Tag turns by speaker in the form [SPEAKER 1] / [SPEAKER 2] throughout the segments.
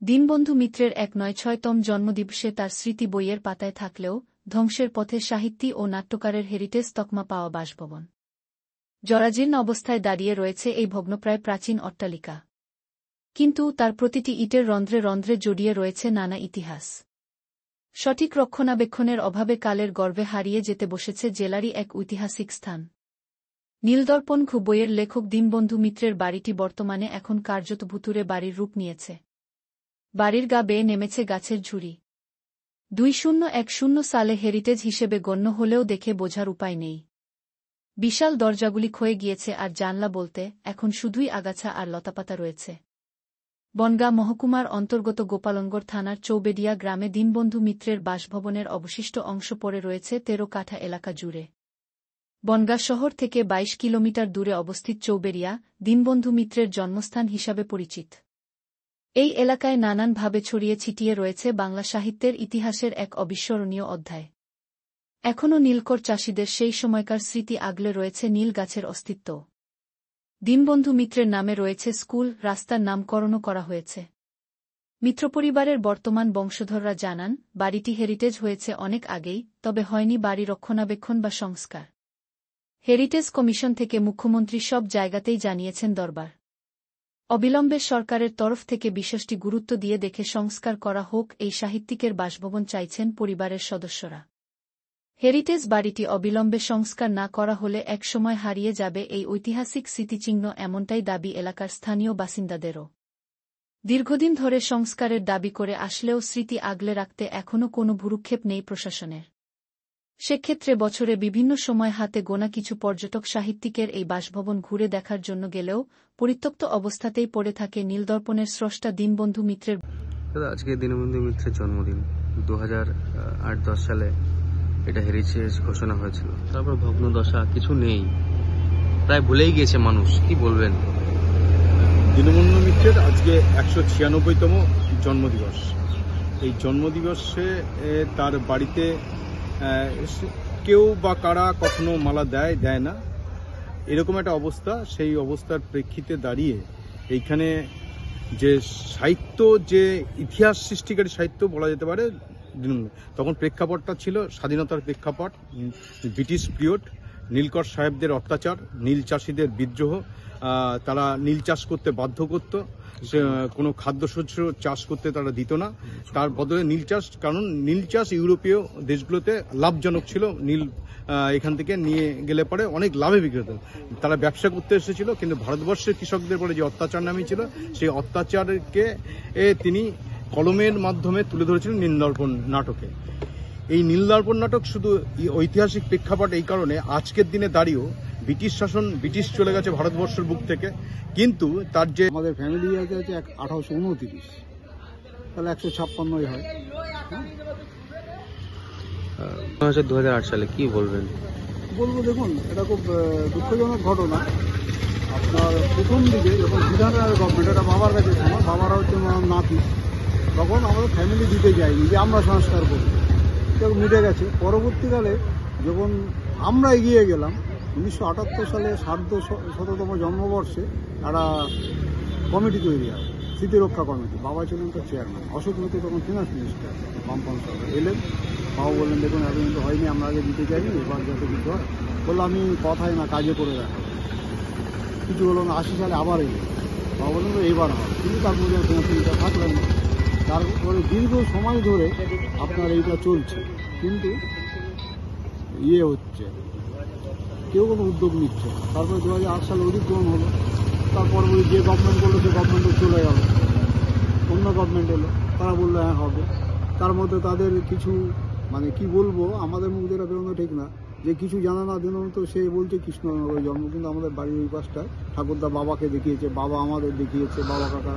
[SPEAKER 1] দীনবন্ধু মিত্রের ১৯৬তম জন্মদিবসে তার স্মৃতি বইয়ের পাতায় থাকলেও ধ্বংসের পথে সাহিত্যী ও নাট্যকারের হেরিটেজ তকমা পাওয়া বাসভবন। জরাজীর্ণ অবস্থায় দাঁড়িয়ে রয়েছে এই ভগ্নপ্রায় প্রাচীন অট্টালিকা। কিন্তু তার প্রতিটি ইটের রন্ধ্রে রন্ধ্রে জড়িয়ে রয়েছে নানা ইতিহাস। সঠিক রক্ষণাবেক্ষণের অভাবে কালের গর্ভে হারিয়ে যেতে বসেছে জেলারই এক ঐতিহাসিক স্থান। নীলদর্পণ বইয়ের লেখক দীনবন্ধু মিত্রের বাড়িটি বর্তমানে এখন কার্যত ভুতুড়ে বাড়ির রূপ নিয়েছে। বাড়ির গা বেয়ে নেমেছে গাছের ঝুড়ি। ২০১০ সালে হেরিটেজ হিসেবে গণ্য হলেও দেখে বোঝার উপায় নেই। বিশাল দরজাগুলি ক্ষয়ে গিয়েছে আর জানলা বলতে এখন শুধুই আগাছা আর লতাপাতা রয়েছে। বনগাঁ মহকুমার অন্তর্গত গোপালনগর থানার চৌবেড়িয়া গ্রামে দীনবন্ধু মিত্রের বাসভবনের অবশিষ্ট অংশ পড়ে রয়েছে ১৩ কাঠা এলাকা জুড়ে। বনগাঁ শহর থেকে ২২ কিলোমিটার দূরে অবস্থিত চৌবেড়িয়া দীনবন্ধু মিত্রের জন্মস্থান হিসাবে পরিচিত। এই এলাকায় নানানভাবে ছড়িয়ে ছিটিয়ে রয়েছে বাংলা সাহিত্যের ইতিহাসের এক অবিস্মরণীয় অধ্যায়। এখনও নীলকর চাষিদের সেই সময়কার স্মৃতি আগলে রয়েছে নীল গাছের অস্তিত্ব। দীনবন্ধু মিত্রের নামে রয়েছে স্কুল, রাস্তার নামকরণও করা হয়েছে। মিত্রপরিবারের বর্তমান বংশধররা জানান, বাড়িটি হেরিটেজ হয়েছে অনেক আগেই, তবে হয়নি বাড়ি রক্ষণাবেক্ষণ বা সংস্কার। হেরিটেজ কমিশন থেকে মুখ্যমন্ত্রী সব জায়গাতেই জানিয়েছেন দরবার। অবিলম্বে সরকারের তরফ থেকে বিষয়টি গুরুত্ব দিয়ে দেখে সংস্কার করা হোক এই সাহিত্যিকের বাসভবন চাইছেন পরিবারের সদস্যরা। হেরিটেজ বাড়িটি অবিলম্বে সংস্কার না করা হলে একসময় হারিয়ে যাবে এই ঐতিহাসিক স্মৃতিচিহ্ন, এমনটাই দাবি এলাকার স্থানীয় বাসিন্দাদেরও। দীর্ঘদিন ধরে সংস্কারের দাবি করে আসলেও স্মৃতি আগলে রাখতে এখনও কোনো ভ্রুক্ষেপ নেই প্রশাসনের। সেক্ষেত্রে বছরে বিভিন্ন সময় হাতে গোনা কিছু পর্যটক সাহিত্যিকের এই বাসভবন ঘুরে দেখার জন্য গেলেও পরিত্যক্ত অবস্থাতেই পড়ে থাকে নীলদর্পণের স্রষ্টা দীনবন্ধু মিত্রের।
[SPEAKER 2] আজকে দীনবন্ধু মিত্রের জন্মদিন। 2008-10 সালে এটা হেরিটেজ ঘোষণা হয়েছিল। তারপর ভগ্নদশা, কিছু নেই, প্রায় ভুলেই গিয়েছে মানুষ। কি বলবেন?
[SPEAKER 3] দীনবন্ধু মিত্রের আজকে 196তম জন্মদিবস। এই জন্মদিবসে তার বাড়িতে কেউ বা কারা কখনো মালা দেয় না, এরকম একটা অবস্থা। সেই অবস্থার প্রেক্ষিতে দাঁড়িয়ে এইখানে যে সাহিত্য, যে ইতিহাস সৃষ্টিকারী সাহিত্য বলা যেতে পারে, তখন প্রেক্ষাপটটা ছিল স্বাধীনতার প্রেক্ষাপট, ব্রিটিশ পিরিয়ড, নীলকর সাহেবদের অত্যাচার, নীল চাষিদের বিদ্রোহ, তারা নীল চাষ করতে বাধ্য করত, কোনো খাদ্যশস্য চাষ করতে তারা দিত না, তার বদলে নীল চাষ, কারণ নীল চাষ ইউরোপীয় দেশগুলোতে লাভজনক ছিল। নীল এখান থেকে নিয়ে গেলে পরে অনেক লাভে বিক্রি হতো। তারা ব্যবসা করতে এসেছিল, কিন্তু ভারতবর্ষের কৃষকদের পরে যে অত্যাচার নামিয়েছিল, সেই অত্যাচারকে তিনি কলমের মাধ্যমে তুলে ধরেছিলেন নীলদর্পণ নাটকে। এই নীলদর্পণ নাটক শুধু ঐতিহাসিক প্রেক্ষাপট এই কারণে, আজকের দিনে দাঁড়িয়েও ব্রিটিশ শাসন, ব্রিটিশ চলে গেছে ভারতবর্ষের বুক থেকে, কিন্তু তার যে
[SPEAKER 4] আমাদের ফ্যামিলি আছে 1829, তাহলে 156 হয়।
[SPEAKER 2] 2008 সালে কি বলবেন?
[SPEAKER 4] বলবো, দেখুন, এটা খুব দুঃখজনক ঘটনা। আপনার প্রথম দিকে যখন বিধাননগর গভর্নমেন্ট, এটা বাবার কাছে ছিল, বাবারা হচ্ছে নাতি, তখন আমাদের ফ্যামিলি দিতে যায়নি যে আমরা সংস্কার করি, মিটে গেছে। পরবর্তীকালে যখন আমরা এগিয়ে গেলাম, 1978 সালে 150তম জন্মবর্ষে একটা কমিটি তৈরি হয়, স্মৃতিরক্ষা কমিটি। বাবা ছিলেন তো চেয়ারম্যান, অশোক মিত্র তখন ফিনান্স মিনিস্টার, বামপন্থী সরকার এলেন। বাবা বললেন, দেখুন এতদিন তো হয়নি, আমরা আগে দিতে চাইনি, এবার যত কিছু হয়। বললো, আমি কথাই না কাজে করে দেখাবো। কিছু হলো না, 80 সালে আবার এলো। বাবা বললেন তো এইবার হয়, কিন্তু তার মধ্যে ফিনান্স মিনিস্টার থাকলেন না। তারপরে দীর্ঘ সময় ধরে আপনার এইটা চলছে, কিন্তু হচ্ছে, কেউ কোনো উদ্যোগ নিচ্ছে। তারপরে 2008 সালে অধিগ্রহণ হলো, তারপর যে গভর্নমেন্ট করলো সে গভর্নমেন্টও চলে গেল, অন্য গভর্নমেন্ট এলো, তারা বললো হ্যাঁ হবে। তার মধ্যে তাদের কিছু, মানে কি বলবো, আমাদের মুখ দিয়ে বেরোনো ঠিক না, যে কিছু জানা না দিন তো সে বলছে কৃষ্ণনগরে জন্ম, কিন্তু আমাদের বাড়ির ওই পাশটায় ঠাকুরদা বাবাকে দেখিয়েছে, বাবা আমাদের দেখিয়েছে, বাবা কাকা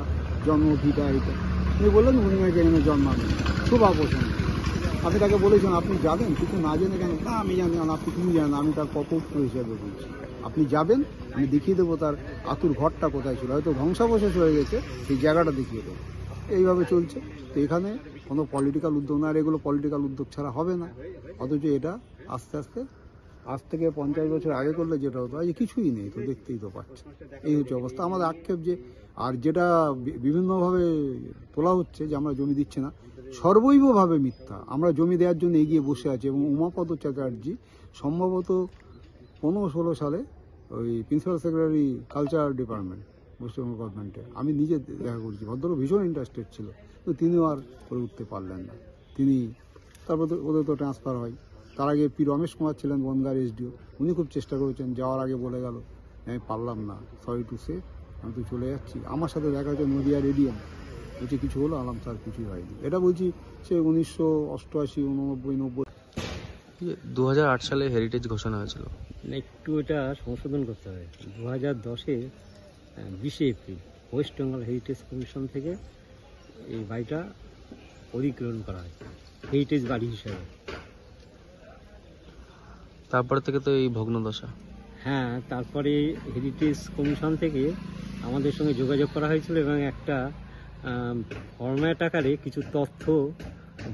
[SPEAKER 4] জন্ম ভিটা এইটা। উনি বললেন উনি এখানে জন্মাবেন, খুব আকর্ষণ। আমি তাকে বলেছিলাম, আপনি যাবেন কিছু না জেনে কেন? না, আমি জানি না, আপনি কিছু জানেন, আমি তার পপুত্র হিসেবে বলছি, আপনি যাবেন, আমি দেখিয়ে দেবো তার আতুর ঘরটা কোথায় ছিল, হয়তো ধ্বংসাবশেষ হয়ে গেছে, সেই জায়গাটা দেখিয়ে দেবো। এইভাবে চলছে। তো এখানে কোনো পলিটিক্যাল উদ্যোগ না, আর এগুলো পলিটিক্যাল উদ্যোগ ছাড়া হবে না, অথচ এটা আস্তে আস্তে আজ থেকে 50 বছর আগে করলে যেটা হতো আজ কিছুই নেই, তো দেখতেই তো পাচ্ছি। এই হচ্ছে অবস্থা। আমাদের আক্ষেপ যে আর যেটা বিভিন্নভাবে তোলা হচ্ছে যে আমরা জমি দিচ্ছি না, সর্বৈবভাবে মিথ্যা। আমরা জমি দেওয়ার জন্য এগিয়ে বসে আছি এবং উমাপদ চ্যাটার্জি সম্ভবত 15-16 সালে ওই principal secretary culture department Paschimbanga গভর্নমেন্টে, আমি নিজে দেখা করছি, ভদ্রলোক ভীষণ ইন্টারেস্টেড ছিল, তো তিনিও আর করে উঠতে পারলেন না। তিনি তারপর ওদের তো ট্রান্সফার হয়। তার আগে পি রমেশ কুমার ছিলেন বনগাঁর এসডিও, উনি খুব চেষ্টা করেছেন, যাওয়ার আগে বলে গেল আমি পারলাম না, সরি টু সে, আমি তো চলে যাচ্ছি। আমার সাথে দেখা হচ্ছে নদিয়া রেডিয়াম, বলছি কিছু হলো, আলাম স্যার কিছুই হয়নি। এটা বলছি সে 1988, 89, 90।
[SPEAKER 2] 2008 সালে হেরিটেজ ঘোষণা হয়েছিল।
[SPEAKER 5] একটু এটা সংশোধন করতে হবে। 2010-এ 20শে April West Bengal heritage commission থেকে এই বাড়িটা অধিগ্রহণ করা হয় হেরিটেজ বাড়ি হিসাবে।
[SPEAKER 2] তারপর থেকে তো এই ভগ্নদশা।
[SPEAKER 5] হ্যাঁ, তারপরে হেরিটেজ কমিশন থেকে আমাদের সঙ্গে যোগাযোগ করা হয়েছিল এবং একটা ফরম্যাট আকারে কিছু তথ্য,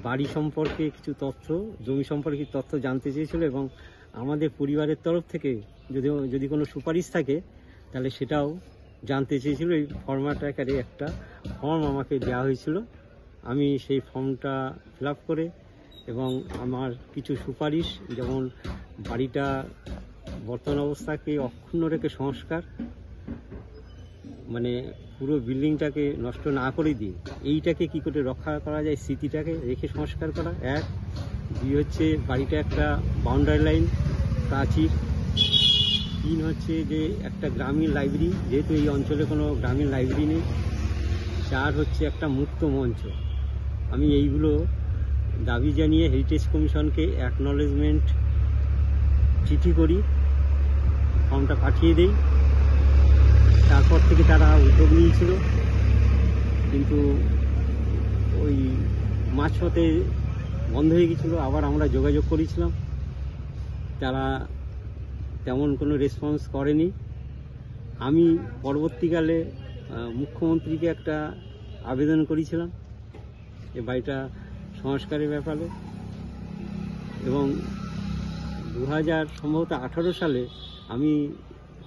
[SPEAKER 5] বাড়ি সম্পর্কে কিছু তথ্য, জমি সম্পর্কে তথ্য জানতে চেয়েছিল এবং আমাদের পরিবারের তরফ থেকে যদি কোনো সুপারিশ থাকে তাহলে সেটাও জানতে চেয়েছিল। এই ফরম্যাট আকারে একটা ফর্ম আমাকে দেওয়া হয়েছিল। আমি সেই ফর্মটা ফিল আপ করে এবং আমার কিছু সুপারিশ, যেমন বাড়িটা বর্তমান অবস্থাকে অক্ষুণ্ণ রেখে সংস্কার, মানে পুরো বিল্ডিংটাকে নষ্ট না করে দিয়ে এইটাকে কি করে রক্ষা করা যায়, স্মৃতিটাকে রেখে সংস্কার করা, এক। দুই হচ্ছে বাড়িটা একটা বাউন্ডারি লাইন, প্রাচীর। তিন হচ্ছে যে একটা গ্রামীণ লাইব্রেরি, যেহেতু এই অঞ্চলে কোনো গ্রামীণ লাইব্রেরি নেই। চার হচ্ছে একটা মুক্ত মঞ্চ। আমি এইগুলো দাবি জানিয়ে হেরিটেজ কমিশনকে অ্যাকনলেজমেন্ট চিঠি করি, ফর্মটা পাঠিয়ে দেই। তারপর থেকে তারা উদ্যোগ নিয়েছিল, কিন্তু ওই মাঝপথে বন্ধ হয়ে গেছিলো। আবার আমরা যোগাযোগ করেছিলাম, তারা তেমন কোনো রেসপন্স করেনি। আমি পরবর্তীকালে মুখ্যমন্ত্রীকে একটা আবেদন করেছিলাম এই বাড়িটা সংস্কারের ব্যাপারে, এবং 2018 সালে আমি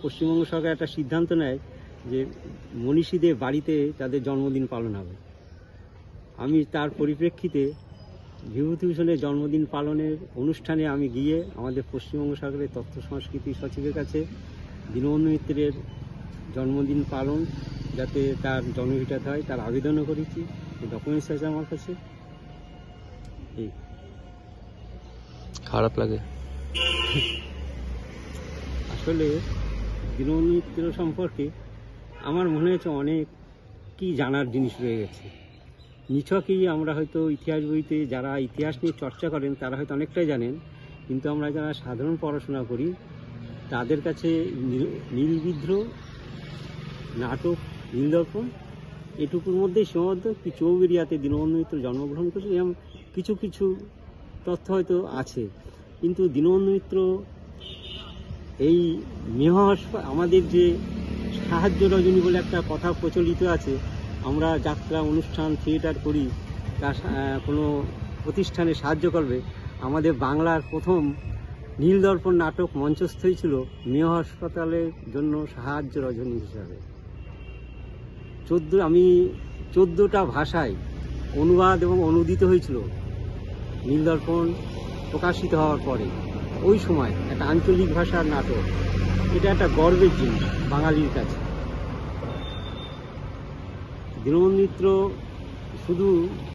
[SPEAKER 5] পশ্চিমবঙ্গ সরকার একটা সিদ্ধান্ত নেয় যে মনীষীদের বাড়িতে তাদের জন্মদিন পালন হবে। আমি তার পরিপ্রেক্ষিতে বিভূতিভূষণের জন্মদিন পালনের অনুষ্ঠানে আমি গিয়ে আমাদের পশ্চিমবঙ্গ সরকারের তথ্য সংস্কৃতি সচিবের কাছে দীনবন্ধু মিত্রের জন্মদিন পালন যাতে তার জন্মভিটাতে হয় তার আবেদনও করেছি। ডকুমেন্টস আছে আমার কাছে।
[SPEAKER 2] খারাপ লাগে
[SPEAKER 5] আসলে দীনবন্ধু মিত্র সম্পর্কে আমার মনে হচ্ছে অনেক কি জানার জিনিস রয়ে গেছে। নিছকই আমরা হয়তো ইতিহাস বইতে যারা ইতিহাস নিয়ে চর্চা করেন তারা হয়তো অনেকটাই জানেন, কিন্তু আমরা যারা সাধারণ পড়াশোনা করি তাদের কাছে নীলবিদ্রোহ, নাটক, নীলদর্পণ এটুকুর মধ্যেই সীমাবদ্ধ। কি চৌবেরিয়াতে দীনবন্ধু মিত্র জন্মগ্রহণ করেছে এরকম কিছু কিছু তথ্য হয়তো আছে, কিন্তু দীনবন্ধু মিত্র এই মেহ আমাদের যে সাহায্য রজনী বলে একটা কথা প্রচলিত আছে, আমরা যাত্রা, অনুষ্ঠান, থিয়েটার করি, তার কোনো প্রতিষ্ঠানে সাহায্য করবে। আমাদের বাংলার প্রথম নীলদর্পণ নাটক মঞ্চস্থ হয়েছিল মেহ হাসপাতালের জন্য সাহায্য রজনী হিসাবে। 14টা ভাষায় অনুবাদ এবং অনুদিত হয়েছিল নীলদর্পণ প্রকাশিত হওয়ার পরে। ওই সময় একটা আঞ্চলিক ভাষার নাটক, এটা একটা গর্বের জিনিস বাঙালির কাছে। দীনবন্ধু মিত্র শুধু